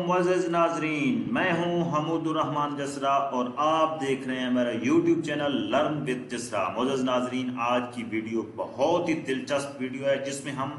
मुअज़्ज़ज़ नाज़रीन, मैं हूं हमीदुर रहमान जसरा और आप देख रहे हैं मेरा यूट्यूब चैनल लर्न विद जसरा। मुअज़्ज़ज़ नाज़रीन, आज की वीडियो बहुत ही दिलचस्प वीडियो है जिसमें हम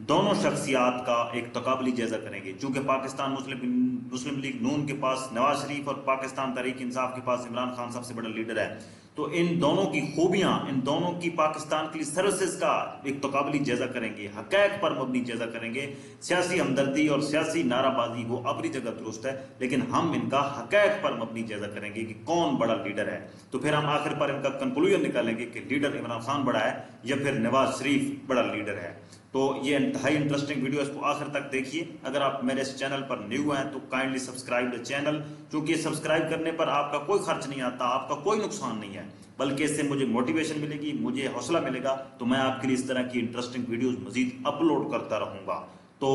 दोनों शख्सियात का एक तकाबली जायजा करेंगे। चूंकि पाकिस्तान मुस्लिम लीग नून के पास नवाज शरीफ और पाकिस्तान तहरीक इंसाफ के पास इमरान खान सबसे बड़ा लीडर है, तो इन दोनों की खूबियां, इन दोनों की पाकिस्तान के लिए सर्विसेज का एक तकाबली जायजा करेंगे, हकैक पर मबनी जायजा करेंगे। सियासी हमदर्दी और सियासी नाराबाजी वो अपनी जगह दुरुस्त है, लेकिन हम इनका हकैक पर मबनी जायजा करेंगे कि कौन बड़ा लीडर है। तो फिर हम आखिर पर इनका कंक्लूजन निकालेंगे कि लीडर इमरान खान बड़ा है या फिर नवाज शरीफ बड़ा लीडर है। तो ये इंतहाई इंटरेस्टिंग वीडियो, इसको आखिर तक देखिए। अगर आप मेरे इस चैनल पर न्यू हैं तो काइंडली सब्सक्राइब द चैनल, क्योंकि सब्सक्राइब करने पर आपका कोई खर्च नहीं आता, आपका कोई नुकसान नहीं है, बल्कि इससे मुझे मोटिवेशन मिलेगी, मुझे हौसला मिलेगा। तो मैं आपके लिए इस तरह की इंटरेस्टिंग वीडियोस मजीद अपलोड करता रहूंगा। तो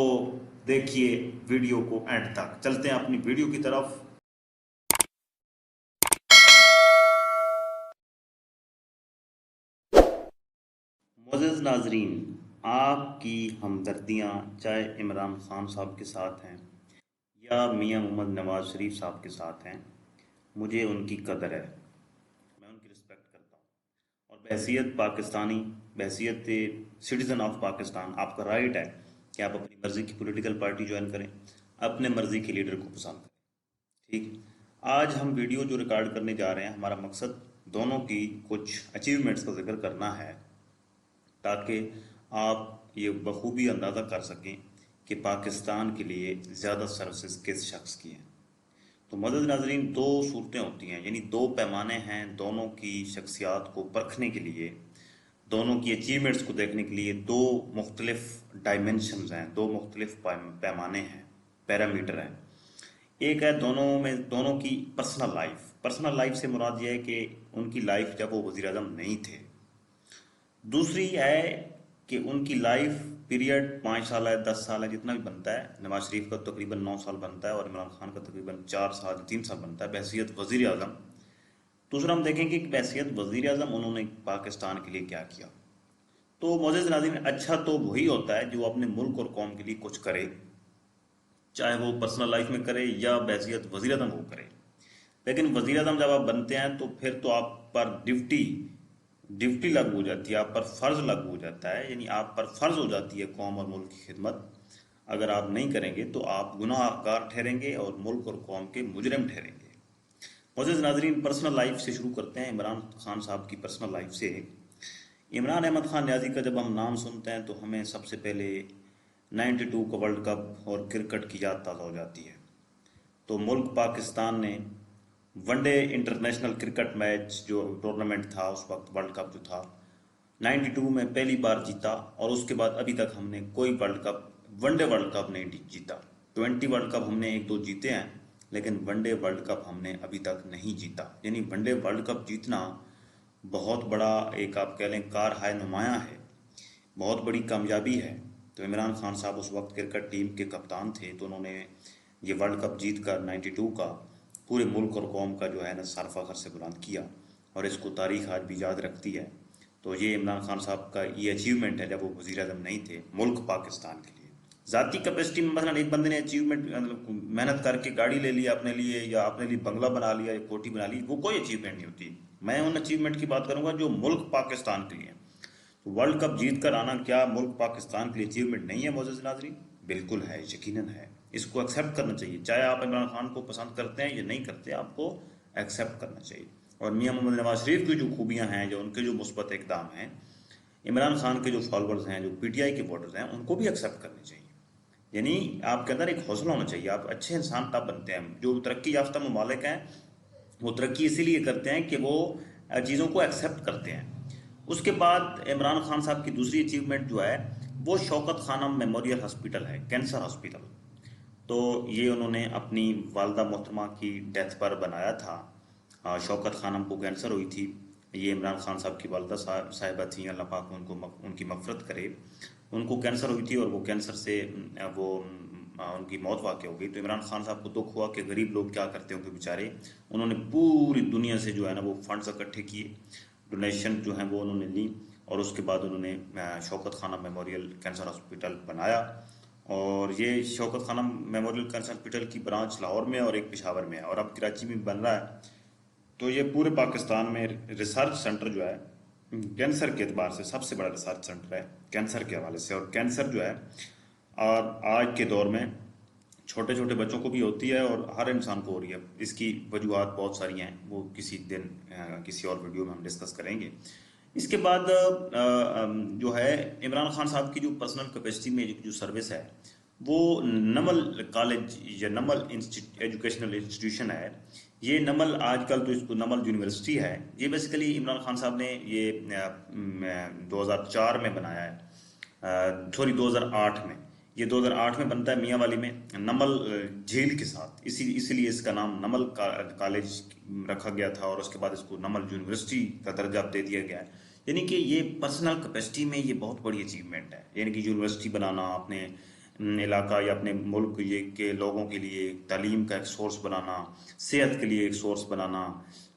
देखिए वीडियो को एंड तक। चलते हैं अपनी वीडियो की तरफ। मुअज़्ज़ज़ नाज़रीन, आपकी हमदर्दियाँ चाहे इमरान खान साहब के साथ हैं या मियाँ मोहम्मद नवाज शरीफ साहब के साथ हैं, मुझे उनकी कदर है, मैं उनकी रिस्पेक्ट करता हूँ। और बहैसियत पाकिस्तानी, बहैसियत सिटीज़न ऑफ पाकिस्तान, आपका राइट है कि आप अपनी मर्ज़ी की पॉलिटिकल पार्टी ज्वाइन करें, अपने मर्ज़ी के लीडर को पसंद करें। ठीक है। आज हम वीडियो जो रिकॉर्ड करने जा रहे हैं, हमारा मकसद दोनों की कुछ अचीवमेंट्स का जिक्र करना है, ताकि आप ये बखूबी अंदाज़ा कर सकें कि पाकिस्तान के लिए ज़्यादा सर्विसेज किस शख्स की हैं। तो मदद नाजरीन, दो सूरतें होती हैं, यानी दो पैमाने हैं दोनों की शख्सियात को परखने के लिए, दोनों की अचीवमेंट्स को देखने के लिए। दो मुख्तलिफ डायमेंशंस हैं, दो मुख्तलिफ पैमाने हैं, पैरामीटर हैं। एक है दोनों की पर्सनल लाइफ। पर्सनल लाइफ से मुराद यह है कि उनकी लाइफ जब वो वज़ीर आज़म नहीं थे। दूसरी है कि उनकी लाइफ पीरियड 5 साल है, 10 साल है, जितना भी बनता है। नवाज शरीफ का तकरीबन 9 साल बनता है और इमरान खान का तकरीबन 4 साल 3 साल बनता है बहसीत वजीर आजम। दूसरा हम देखेंगे कि बहसीत वजीर आजम उन्होंने पाकिस्तान के लिए क्या किया। तो मोअज़्ज़ज़ नाज़रीन, अच्छा तो वही होता है जो अपने मुल्क और कौम के लिए कुछ करे, चाहे वो पर्सनल लाइफ में करे या बहसीत वजीर आजम वो करे। लेकिन वजीर अजम जब आप बनते हैं तो फिर तो आप पर ड्यूटी ड्यूटी लागू हो जाती है, आप पर फर्ज लागू हो जाता है, यानी आप पर फर्ज हो जाती है कौम और मुल्क की खिदमत। अगर आप नहीं करेंगे तो आप गुनाहगार ठहरेंगे और मुल्क और कौम के मुजरिम ठहरेंगे। मुअज़्ज़ज़ नाज़रीन, पर्सनल लाइफ से शुरू करते हैं, इमरान खान साहब की पर्सनल लाइफ से। इमरान अहमद खान न्याजी का जब हम नाम सुनते हैं तो हमें सबसे पहले 92 का वर्ल्ड कप और क्रिकेट की याद ताज़ा हो जाती है। तो मुल्क पाकिस्तान ने वनडे इंटरनेशनल क्रिकेट मैच जो टूर्नामेंट था उस वक्त, वर्ल्ड कप जो था, 92 में पहली बार जीता। और उसके बाद अभी तक हमने कोई world cup, one day world cup नहीं जीता। 20 वर्ल्ड कप हमने एक दो जीते हैं, लेकिन वनडे वर्ल्ड कप हमने अभी तक नहीं जीता। यानी वनडे वर्ल्ड कप जीतना बहुत बड़ा, एक आप कह लें कार हाय नुमाया है, बहुत बड़ी कामयाबी है। तो इमरान खान साहब उस वक्त क्रिकेट टीम के कप्तान थे, तो उन्होंने ये वर्ल्ड कप जीत कर 92 का पूरे मुल्क और कौम का जो है ना सर फखर से बुलंद किया, और इसको तारीख आज भी याद रखती है। तो ये इमरान खान साहब का ये अचीवमेंट है जब वो वज़ीर आज़म नहीं थे मुल्क पाकिस्तान के लिए। ज़ाती कैपेसिटी में मसलन एक बंदे ने अचीवमेंट, मतलब मेहनत करके गाड़ी ले ली अपने लिए या अपने लिए बंगला बना लिया या कोठी बना ली, वो कोई अचीवमेंट नहीं होती। मैं उन अचीवमेंट की बात करूंगा जो मुल्क पाकिस्तान के लिए। तो वर्ल्ड कप जीत कर आना क्या मुल्क पाकिस्तान के लिए अचीवमेंट नहीं है मोअज़्ज़ज़ नाज़रीन? बिल्कुल है, यकीनन है। इसको एक्सेप्ट करना चाहिए, चाहे आप इमरान खान को पसंद करते हैं या नहीं करते, आपको एक्सेप्ट करना चाहिए। और मियाँ मोहम्मद नवाज शरीफ की जो खूबियाँ हैं, जो उनके जो मुस्बत इकदाम हैं, इमरान खान के जो फॉलोअर्स हैं, जो पीटीआई के वोटर्स हैं, उनको भी एक्सेप्ट करने चाहिए। यानी आपके अंदर एक हौसला होना चाहिए। आप अच्छे इंसान तब बनते हैं। जो तरक्की याफ्ता ममालिक हैं वो तरक्की इसीलिए करते हैं कि वो चीज़ों को एक्सेप्ट करते हैं। उसके बाद इमरान खान साहब की दूसरी अचीवमेंट जो है वो शौकत खानम मेमोरियल हॉस्पिटल है, कैंसर हॉस्पिटल। तो ये उन्होंने अपनी वालदा मोहतरमा की डेथ पर बनाया था। शौकत खानम को कैंसर हुई थी। ये इमरान खान साहब की वालदा साहिबा थी, अल्लाह पाक उनकी मग़फ़िरत करे। उनको कैंसर हुई थी और वो कैंसर से उनकी मौत वाक़ हो गई। तो इमरान खान साहब को दुख हुआ कि गरीब लोग क्या करते होंगे बेचारे। उन्होंने पूरी दुनिया से जो है ना वो फंड्स इकट्ठे किए, डोनेशन जो है वो उन्होंने ली, और उसके बाद उन्होंने शौकत खाना मेमोरियल कैंसर हॉस्पिटल बनाया। और ये Shaukat Khanum memorial cancer hospital की ब्रांच लाहौर में और एक पेशावर में है और अब कराची में बन रहा है। तो ये पूरे पाकिस्तान में रिसर्च सेंटर जो है कैंसर के एतबार से सबसे बड़ा रिसर्च सेंटर है कैंसर के हवाले से। और कैंसर जो है और आज के दौर में छोटे छोटे बच्चों को भी होती है और हर इंसान को हो रही है। इसकी वजूहत बहुत सारी हैं, वो किसी दिन किसी और वीडियो में हम डिस्कस करेंगे। इसके बाद जो है इमरान खान साहब की जो पर्सनल कैपेसिटी में जो सर्विस है वो नमल कॉलेज या नमल एजुकेशनल इंस्टीट्यूशन है। ये नमल आजकल तो इसको नमल यूनिवर्सिटी है। ये बेसिकली इमरान खान साहब ने ये 2004 में बनाया है, सॉरी 2008 में। ये 2008 में बनता है मियाँ वाली में नमल झील के साथ, इसीलिए इसका नाम नमल कॉलेज रखा गया था और उसके बाद इसको नमल यूनिवर्सिटी का दर्जा दे दिया गया है। यानी कि ये पर्सनल कैपेसिटी में ये बहुत बड़ी अचीवमेंट है। यानी कि यूनिवर्सिटी बनाना, अपने इलाका या अपने मुल्क ये के लोगों के लिए तालीम का एक सोर्स बनाना, सेहत के लिए एक सोर्स बनाना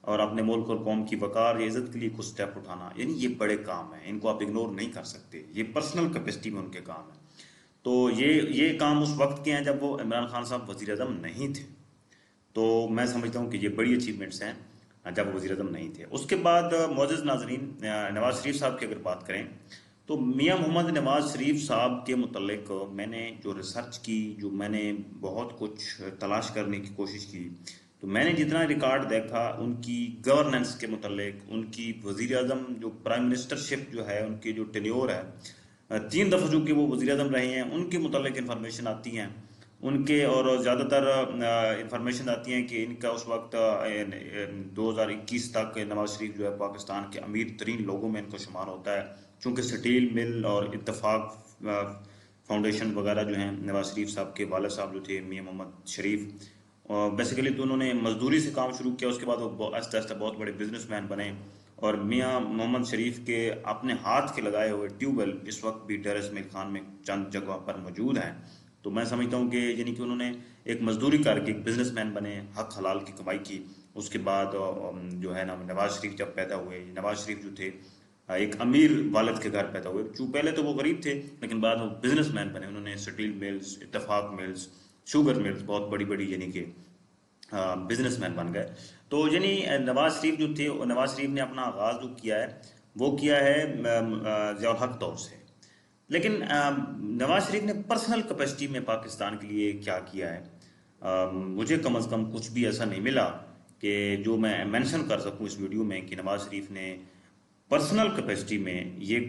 और अपने मुल्क और कौम की वकार या इज़्ज़त के लिए कुछ स्टेप उठाना, यानी ये बड़े काम हैं, इनको आप इग्नोर नहीं कर सकते। ये पर्सनल कैपेसिटी में उनके काम है। तो ये काम उस वक्त के हैं जब वो इमरान खान साहब वज़ीर आज़म नहीं थे। तो मैं समझता हूँ कि ये बड़ी अचीवमेंट्स हैं जब वज़ीर आज़म नहीं थे। उसके बाद मोअज़्ज़ज़ नाज़रीन, नवाज़ शरीफ साहब की अगर बात करें तो मियाँ मोहम्मद नवाज़ शरीफ साहब के मुतल्लिक मैंने जो रिसर्च की, जो मैंने बहुत कुछ तलाश करने की कोशिश की, तो मैंने जितना रिकॉर्ड देखा उनकी गवर्नेंस के मुतल्लिक, उनकी वज़ीर आज़म जो प्राइम मिनिस्टरशिप जो है, उनकी जो टेन्योर है, 3 दफ़ा जो कि वो वज़ीर आज़म रहे हैं, उनके मुतल्लिक इन्फॉर्मेशन आती हैं उनके। और ज़्यादातर इंफॉर्मेशन आती हैं कि इनका उस वक्त 2021 तक नवाज शरीफ जो है पाकिस्तान के अमीर तरीन लोगों में इनको शुमार होता है। चूँकि स्टील मिल और इत्तेफाक फाउंडेशन वगैरह जो हैं नवाज शरीफ साहब के वालिद साहब जो थे मियाँ मोहम्मद शरीफ, और बेसिकली तो उन्होंने मजदूरी से काम शुरू किया। उसके बाद वो आहिस्ता आहिस्ता बहुत बड़े बिजनेसमैन बने और मियाँ मोहम्मद शरीफ के अपने हाथ के लगाए हुए ट्यूबवेल इस वक्त भी टेरेस मिल खान में चंद जगह पर मौजूद हैं। तो मैं समझता हूँ कि यानी कि उन्होंने एक मजदूरी करके एक बिजनेसमैन बने, हक हलाल की कमाई की। उसके बाद जो है ना नवाज शरीफ जब पैदा हुए, नवाज शरीफ जो थे एक अमीर वालिद के घर पैदा हुए। चूँ पहले तो वो गरीब थे लेकिन बाद में बिजनेसमैन बने। उन्होंने स्टील मिल्स, इत्तेफाक मिल्स, शुगर मिल्स, बहुत बड़ी बड़ी यानी कि बिजनेसमैन बन गए। तो यानी नवाज शरीफ जो थे, नवाज शरीफ ने अपना आगाज़ जो किया है वो किया है ज़ियाउल हक दौर से। लेकिन नवाज शरीफ ने पर्सनल कैपेसिटी में पाकिस्तान के लिए क्या किया है, मुझे कम अज़ कम कुछ भी ऐसा नहीं मिला कि जो मैं मेंशन कर सकूं इस वीडियो में कि नवाज शरीफ ने पर्सनल कैपेसिटी में ये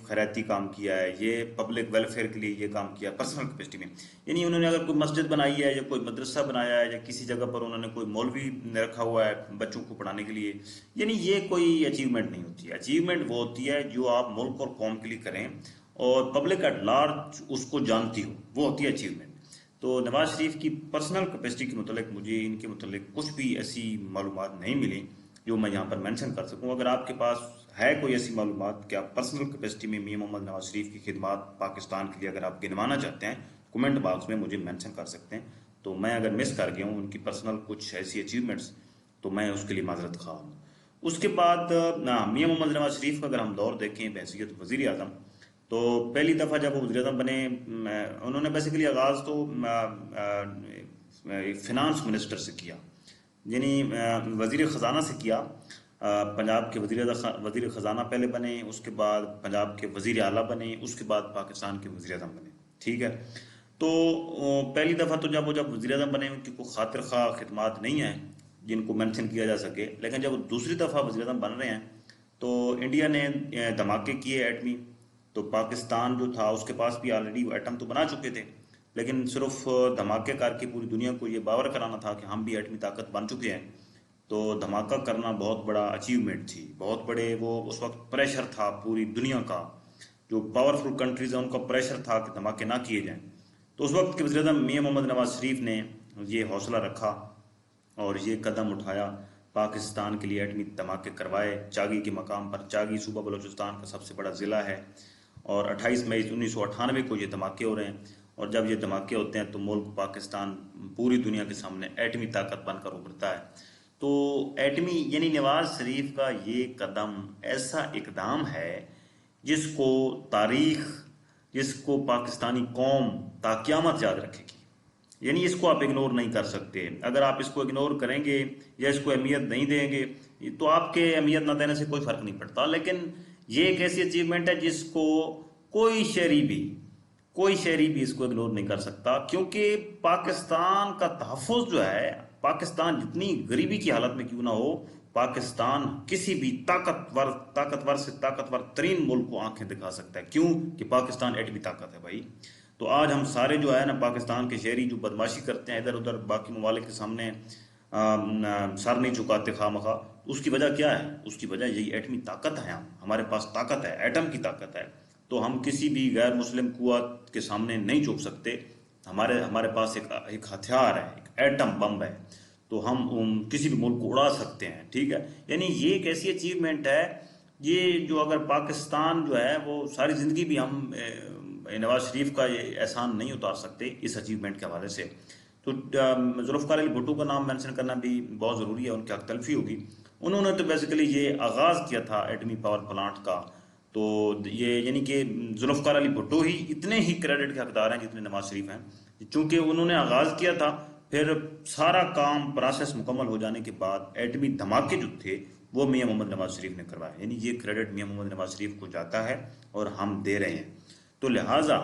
खैराती काम किया है, ये पब्लिक वेलफेयर के लिए ये काम किया पर्सनल कैपेसिटी में। यानी उन्होंने अगर कोई मस्जिद बनाई है या कोई मदरसा बनाया है या किसी जगह पर उन्होंने कोई मौलवी रखा हुआ है बच्चों को पढ़ाने के लिए, यानी ये कोई अचीवमेंट नहीं होती है। अचीवमेंट वो होती है जो आप मुल्क और कौम के लिए करें और पब्लिक एट लार्ज उसको जानती हो, वो होती है अचीवमेंट। तो नवाज शरीफ की पर्सनल कैपेसिटी के मुतल्लिक मुझे इनके मुतल्लिक कुछ भी ऐसी मालूमात नहीं मिली जो मैं यहाँ पर मेंशन कर सकूँ। अगर आपके पास है कोई ऐसी मालूमात कि आप पर्सनल कैपेसिटी में मियां मोहम्मद नवाज शरीफ की खिदमत पाकिस्तान के लिए अगर आप गिनवाना चाहते हैं, कमेंट बॉक्स में मुझे मेंशन कर सकते हैं। तो मैं अगर मिस कर गया हूँ उनकी पर्सनल कुछ ऐसी अचीवमेंट्स तो मैं उसके लिए माजरत खा हूँ। उसके बाद मियां मोहम्मद नवाज शरीफ का अगर हम दौर देखें बहसीत वज़ीर आज़म, तो पहली दफ़ा जब वो वज़ीर आज़म बने उन्होंने बेसिकली आगाज़ तो फिनांस मिनिस्टर से किया, यानी वज़ीर ख़जाना से किया। पंजाब के वज़ीर ख़जाना पहले बने, उसके बाद पंजाब के वज़ीर आला बने, उसके बाद पाकिस्तान के वज़ीर आज़म बने। ठीक है। तो पहली दफ़ा तो जब वज़ीर आज़म बने उनकी कोई खातिर खा खिदमात नहीं है जिनको मेंशन किया जा सके। लेकिन जब दूसरी दफ़ा वज़ीर आज़म बन रहे हैं तो इंडिया ने धमाके किए एटमी। तो पाकिस्तान जो था उसके पास भी ऑलरेडी एटम तो बना चुके थे, लेकिन सिर्फ धमाके करके पूरी दुनिया को ये बावर कराना था कि हम भी एटमी ताकत बन चुके हैं। तो धमाका करना बहुत बड़ा अचीवमेंट थी, बहुत बड़े वो उस वक्त प्रेशर था पूरी दुनिया का, जो पावरफुल कंट्रीज हैं उनका प्रेशर था कि धमाके ना किए जाएं। तो उस वक्त के वज़ीर आज़म मियां मोहम्मद नवाज शरीफ ने ये हौसला रखा और ये कदम उठाया, पाकिस्तान के लिए एटमी धमाके करवाए। चागी के मकाम पर, चागी सूबा बलूचिस्तान का सबसे बड़ा ज़िला है और 28 मई 1998 को ये धमाके हो रहे हैं। और जब ये धमाके होते हैं तो मुल्क पाकिस्तान पूरी दुनिया के सामने एटमी ताकत बनकर उभरता है। तो एटमी यानी नवाज शरीफ का ये कदम ऐसा इकदाम है जिसको तारीख जिसको पाकिस्तानी कौम ताक़यामत याद रखेगी। यानी इसको आप इग्नोर नहीं कर सकते। अगर आप इसको इग्नोर करेंगे या इसको अहमियत नहीं देंगे तो आपके अहमियत ना देने से कोई फर्क नहीं पड़ता। लेकिन ये एक ऐसी अचीवमेंट है जिसको कोई शहरी भी कोई शहरी भी इसको इग्नोर नहीं कर सकता, क्योंकि पाकिस्तान का तहफ़्फ़ुज़ जो है, पाकिस्तान जितनी गरीबी की हालत में क्यों ना हो, पाकिस्तान किसी भी ताकतवर से ताकतवर तरीन मुल्क को आंखें दिखा सकता है। क्यों? कि पाकिस्तान एटमी ताकत है भाई। तो आज हम सारे जो है ना पाकिस्तान के शहरी जो बदमाशी करते हैं इधर उधर बाकी ममालिक के सामने सर नहीं झुकाते खामखा, उसकी वजह क्या है? उसकी वजह यही एटमी ताकत है। हमारे पास ताकत है, एटम की ताकत है। तो हम किसी भी गैर मुस्लिम कुव्वत के सामने नहीं झुक सकते। हमारे हमारे पास एक हथियार है, एक एटम बम है। तो हम किसी भी मुल्क को उड़ा सकते हैं। ठीक है, यानी ये एक ऐसी अचीवमेंट है। ये जो अगर पाकिस्तान जो है वो सारी ज़िंदगी भी हम नवाज शरीफ का ये एहसान नहीं उतार सकते इस अचीवमेंट के हवाले से। तो जुल्फ़िकार अली भुट्टो का नाम मेंशन करना भी बहुत ज़रूरी है, उनकी हक तलफी होगी। उन्होंने तो बेसिकली ये आगाज़ किया था एटमी पावर प्लांट का। तो ये यानी कि जुल्फ़िकार अली भुट्टो ही इतने ही क्रेडिट के हकदार हैं जितने नवाज शरीफ हैं, चूँकि उन्होंने आगाज़ किया था। फिर सारा काम प्रोसेस मुकम्मल हो जाने के बाद एटमी धमाके जो थे वो मियाँ मोहम्मद नवाज शरीफ ने करवाए। यानी ये क्रेडिट मियाँ मोहम्मद नवाज शरीफ को जाता है और हम दे रहे हैं। तो लिहाजा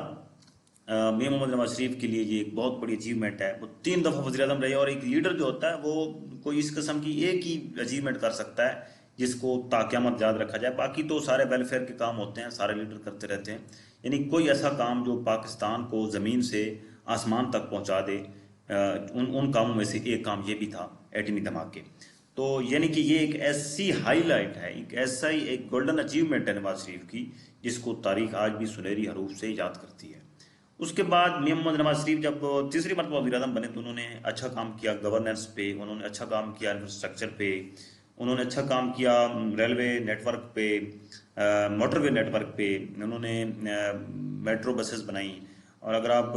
मियाँ मोहम्मद नवाज शरीफ के लिए ये एक बहुत बड़ी अचीवमेंट है। वो 3 दफ़ा वज़ीर आज़म रहे, और एक लीडर जो होता है वो कोई इस किस्म की एक ही अचीवमेंट कर सकता है जिसको ताक़यामत याद रखा जाए। बाकी तो सारे वेलफेयर के काम होते हैं, सारे लीडर करते रहते हैं। यानी कोई ऐसा काम जो पाकिस्तान को ज़मीन से आसमान तक पहुँचा दे, उन कामों में से एक काम ये भी था, एटमी धमाके। तो यानी कि ये एक ऐसी हाईलाइट है, एक ऐसा ही एक गोल्डन अचीवमेंट है नवाज शरीफ की, जिसको तारीख आज भी सुनहरी हरूफ से याद करती है। उसके बाद मियां मोहम्मद नवाज शरीफ जब तीसरी मरतबा वज़ीर आज़म बने तो उन्होंने अच्छा काम किया गवर्नेंस पे, उन्होंने अच्छा काम किया इंफ्रास्ट्रक्चर पे, उन्होंने अच्छा काम किया रेलवे नेटवर्क पे, मोटरवे नेटवर्क पे। उन्होंने मेट्रो बसेस बनाई। और अगर आप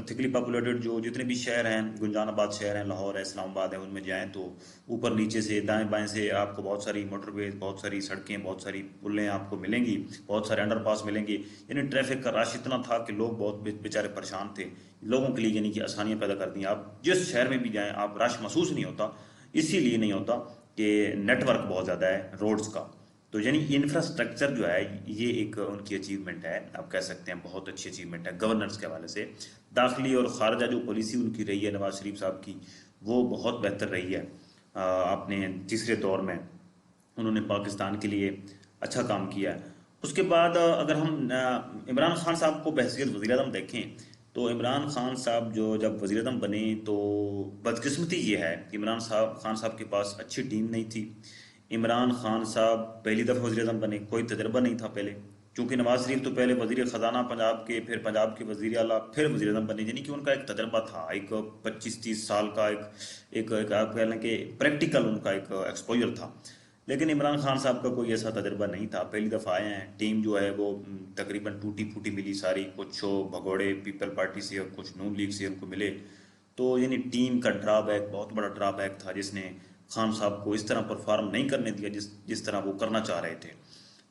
थिकली पॉपुलेटेड जो जितने भी शहर हैं, गुंजानाबाद शहर हैं, लाहौर है, इस्लामाबाद है, उनमें जाएं तो ऊपर नीचे से दाएं बाएं से आपको बहुत सारी मोटरवेज, बहुत सारी सड़कें, बहुत सारी पुलें आपको मिलेंगी, बहुत सारे अंडरपास मिलेंगे। यानी ट्रैफिक का रश इतना था कि लोग बहुत बेचारे परेशान थे। लोगों के लिए यानी कि आसानियाँ पैदा कर दी। आप जिस शहर में भी जाएँ आप रश महसूस नहीं होता। इसीलिए नहीं होता कि नेटवर्क बहुत ज़्यादा है रोड्स का। तो यानी इंफ्रास्ट्रक्चर जो है ये एक उनकी अचीवमेंट है, आप कह सकते हैं बहुत अच्छी अचीवमेंट है गवर्नेंस के हवाले से। दाखिली और खारजा जो पॉलिसी उनकी रही है नवाज शरीफ साहब की, वो बहुत बेहतर रही है। अपने तीसरे दौर में उन्होंने पाकिस्तान के लिए अच्छा काम किया है। उसके बाद अगर हम इमरान खान साहब को बहसीत वज़ीर आज़म देखें तो इमरान खान साहब जो जब वज़ीर आज़म बने तो बदकिस्मती ये है कि खान साहब के पास अच्छी टीम नहीं थी। इमरान खान साहब पहली दफ़ा वज़ीर आज़म बने, कोई तजर्बा नहीं था पहले, क्योंकि नवाज शरीफ तो पहले वज़ीर ख़जाना पंजाब के, फिर पंजाब के वज़ीर आला, फिर वज़ीर आज़म बने। यानी कि उनका एक तजर्बा था, एक 25-30 साल का एक आप कह लें कि प्रैक्टिकल उनका एक एक्सपोजर था। लेकिन इमरान खान साहब का कोई ऐसा तजर्बा नहीं था, पहली दफ़ा आए हैं। टीम जो है वो तकरीबन टूटी फूटी मिली सारी, कुछ भगोड़े पीपल पार्टी से और कुछ नून लीग से उनको मिले। तो यानी टीम का ड्रॉबैक, बहुत बड़ा ड्रॉबैक था, जिसने खान साहब को इस तरह परफॉर्म नहीं करने दिया जिस तरह वो करना चाह रहे थे।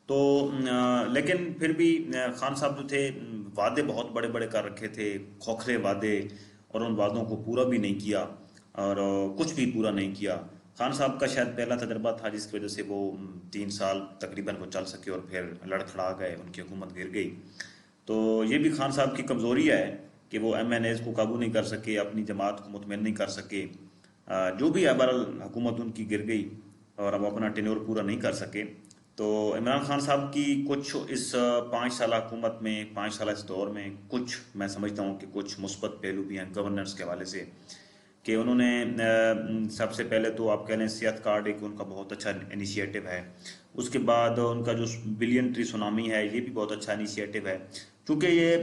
तो लेकिन फिर भी खान साहब जो थे वादे बहुत बड़े बड़े कर रखे थे, खोखले वादे, और उन वादों को पूरा भी नहीं किया, और कुछ भी पूरा नहीं किया। खान साहब का शायद पहला तजर्बा था जिसकी वजह से वो 3 साल तकरीबन वो चल सके, और फिर लड़खड़ा गए, उनकी हुकूमत गिर गई। तो ये भी खान साहब की कमज़ोरी है कि वो MNAs को काबू नहीं कर सके, अपनी जमात को मुतमईन नहीं कर सके। जो भी है बहरहाल हुकूमत उनकी गिर गई और अब अपना टेन्योर पूरा नहीं कर सके। तो इमरान खान साहब की कुछ इस 5 साल हुकूमत में, 5 साल इस दौर में, कुछ मैं समझता हूँ कि कुछ मुस्बत पहलू भी हैं गवर्नेंस के हवाले से। कि उन्होंने सबसे पहले तो आप कह लें सेहत कार्ड एक उनका बहुत अच्छा इनिशिएटिव है। उसके बाद उनका जो बिलियन ट्री सुनामी है ये भी बहुत अच्छा इनिशिएटिव है, क्योंकि ये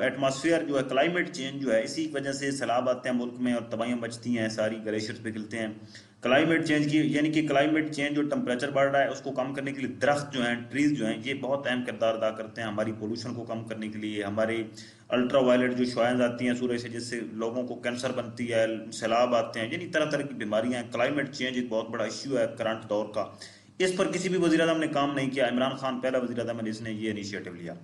एटमॉस्फेयर जो है, क्लाइमेट चेंज जो है, इसी वजह से सैलाब आते हैं मुल्क में और तबाहियाँ मचती हैं, सारी ग्लेशियर्स पिघलते हैं। क्लाइमेट चेंज की यानी कि क्लाइमेट चेंज जो टेम्परेचर बढ़ रहा है उसको कम करने के लिए दरख्त जो हैं, ट्रीज जो हैं, ये बहुत अहम किरदार अदा करते हैं हमारी पोल्यूशन को कम करने के लिए। हमारी अल्ट्रा वायलेट जो शुआएं आती हैं सूरज से, जिससे लोगों को कैंसर बनती है, सैलाब आते हैं, यानी तरह तरह की बीमारियां हैं। क्लाइमेट चेंज एक बहुत बड़ा इश्यू है करंट दौर का। इस पर किसी भी वज़ीर आज़म ने काम नहीं किया। इमरान खान पहला वज़ीर आज़म है जिसने ये इनिशिएटिव लिया।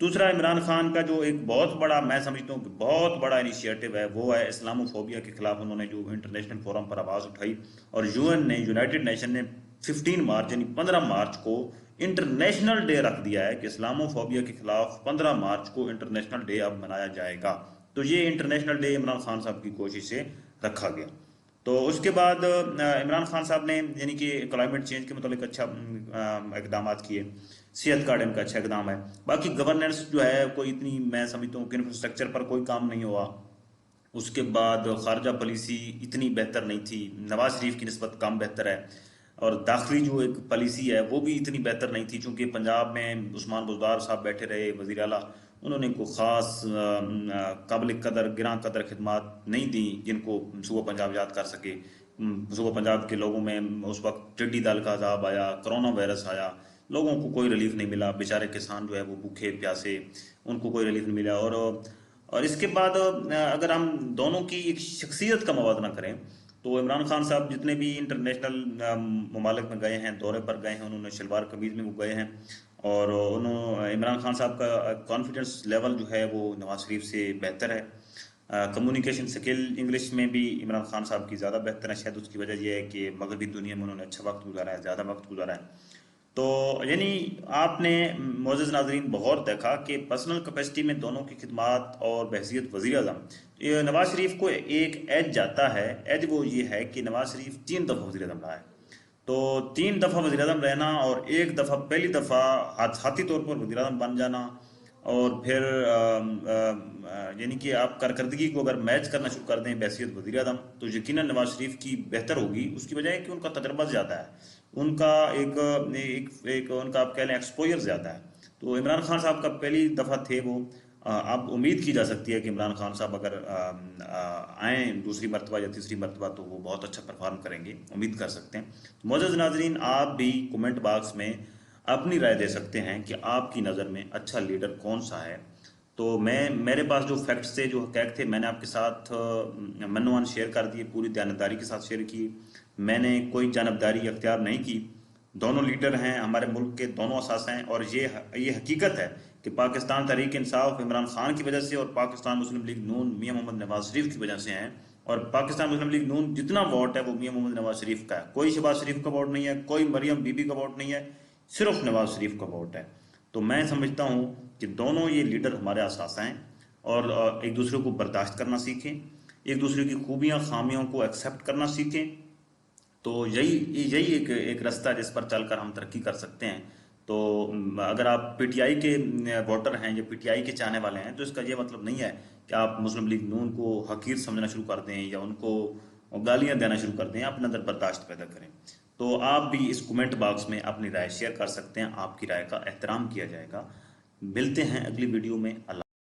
दूसरा, इमरान खान का जो एक बहुत बड़ा, मैं समझता हूँ कि बहुत बड़ा इनिशिएटिव है, वो है इस्लामोफोबिया के खिलाफ उन्होंने जो इंटरनेशनल फोरम पर आवाज़ उठाई। और यूएन ने, यूनाइटेड नेशन ने 15 मार्च यानी 15 मार्च को इंटरनेशनल डे रख दिया है कि इस्लामोफोबिया के खिलाफ 15 मार्च को इंटरनेशनल डे अब मनाया जाएगा। तो ये इंटरनेशनल डे इमरान खान साहब की कोशिश से रखा गया। तो उसके बाद इमरान खान साहब ने यानी कि क्लाइमेट चेंज के मतलब अच्छा इकदाम किए। सेहत कार्ड इनका अच्छा इकदाम है। बाकी गवर्नेंस जो है कोई इतनी, मैं समझता हूँ कि इंफ्रास्ट्रक्चर पर कोई काम नहीं हुआ। उसके बाद खारजा पॉलिसी इतनी बेहतर नहीं थी, नवाज शरीफ की निस्बत कम बेहतर है। और दाखिली जो एक पॉलिसी है वो भी इतनी बेहतर नहीं थी, चूंकि पंजाब में उस्मान बुज़दार साहब बैठे रहे वज़ीर आला। उन्होंने कोई ख़ास काबिल कदर गिरां कदर खिदमात नहीं दी जिनको सूबा पंजाब याद कर सके। सूबा पंजाब के लोगों में उस वक्त टिड्डी दल का अजाब आया, कोरोना वायरस आया, लोगों को कोई रिलीफ नहीं मिला। बेचारे किसान जो है वो भूखे प्यासे, उनको कोई रिलीफ नहीं मिला। और इसके बाद अगर हम दोनों की एक शख्सियत का मवाजना करें, तो इमरान खान साहब जितने भी इंटरनेशनल ममालिक में गए हैं, दौरे पर गए हैं, उन्होंने शलवार कमीज में वो गए हैं। और उन्होंने, इमरान खान साहब का कॉन्फिडेंस लेवल जो है वो नवाज शरीफ से बेहतर है। कम्युनिकेशन स्किल इंग्लिश में भी इमरान खान साहब की ज़्यादा बेहतर है। शायद उसकी वजह यह है कि मगरबी दुनिया में उन्होंने अच्छा वक्त गुजारा है, ज़्यादा वक्त गुजारा है। तो यानी आपने मोअज़्ज़ज़ नाज़रीन बहुत देखा कि पर्सनल कैपेसिटी में दोनों की खिदमात और बहसियत वज़ीर आज़म, ये नवाज शरीफ को एक एज जाता है। एज वो ये है कि नवाज शरीफ 3 दफ़ा वज़ीर आज़म रहा है। तो 3 दफ़ा वज़ीर आज़म रहना और एक दफ़ा पहली दफ़ा हाथी तौर पर वज़ीर आज़म बन जाना, और फिर यानी कि आप कारकर्दगी को अगर मैच करना शुरू कर दें बहसियत वज़ीर आज़म, तो यकीनन नवाज शरीफ की बेहतर होगी। उसकी वजह है कि उनका तजर्बा ज़्यादा है, उनका एक उनका आप कह लें एक्सपोजर ज़्यादा है। तो इमरान खान साहब का पहली दफ़ा थे वो। अब उम्मीद की जा सकती है कि इमरान खान साहब अगर आए दूसरी मरतबा या तीसरी मरतबा, तो वो बहुत अच्छा परफॉर्म करेंगे, उम्मीद कर सकते हैं। मोअज़्ज़ज़ नाज़रीन, आप भी कमेंट बॉक्स में अपनी राय दे सकते हैं कि आपकी नज़र में अच्छा लीडर कौन सा है। तो मेरे पास जो फैक्ट्स थे, जो हक़ाइक़ थे, मैंने आपके साथ मनोवन शेयर कर दिए, पूरी दयानतदारी के साथ शेयर किए। मैंने कोई जानबदारी अख्तियार नहीं की। दोनों लीडर हैं, हमारे मुल्क के दोनों असास हैं। और ये हकीकत है कि पाकिस्तान तहरीक इंसाफ इमरान खान की वजह से और पाकिस्तान मुस्लिम लीग नून मियां मोहम्मद नवाज शरीफ की वजह से हैं। और पाकिस्तान मुस्लिम लीग नून जितना वोट है वो मियां मोहम्मद नवाज शरीफ का है। कोई शहबाज शरीफ का वोट नहीं है, कोई मरियम बीबी का वोट नहीं है, सिर्फ नवाज शरीफ का वोट है। तो मैं समझता हूँ कि दोनों ये लीडर हमारे असासा हैं। और एक दूसरे को बर्दाश्त करना सीखें, एक दूसरे की खूबियाँ खामियों को एक्सेप्ट करना सीखें। तो यही यही एक रास्ता है जिस पर चलकर हम तरक्की कर सकते हैं। तो अगर आप पीटीआई के वोटर हैं या पीटीआई के चाहने वाले हैं, तो इसका ये मतलब नहीं है कि आप मुस्लिम लीग नून को हकीर समझना शुरू कर दें या उनको गालियां देना शुरू कर दें। अपने अंदर बर्दाश्त पैदा करें। तो आप भी इस कमेंट बॉक्स में अपनी राय शेयर कर सकते हैं, आपकी राय का एहतराम किया जाएगा। मिलते हैं अगली वीडियो में। अल्लाह।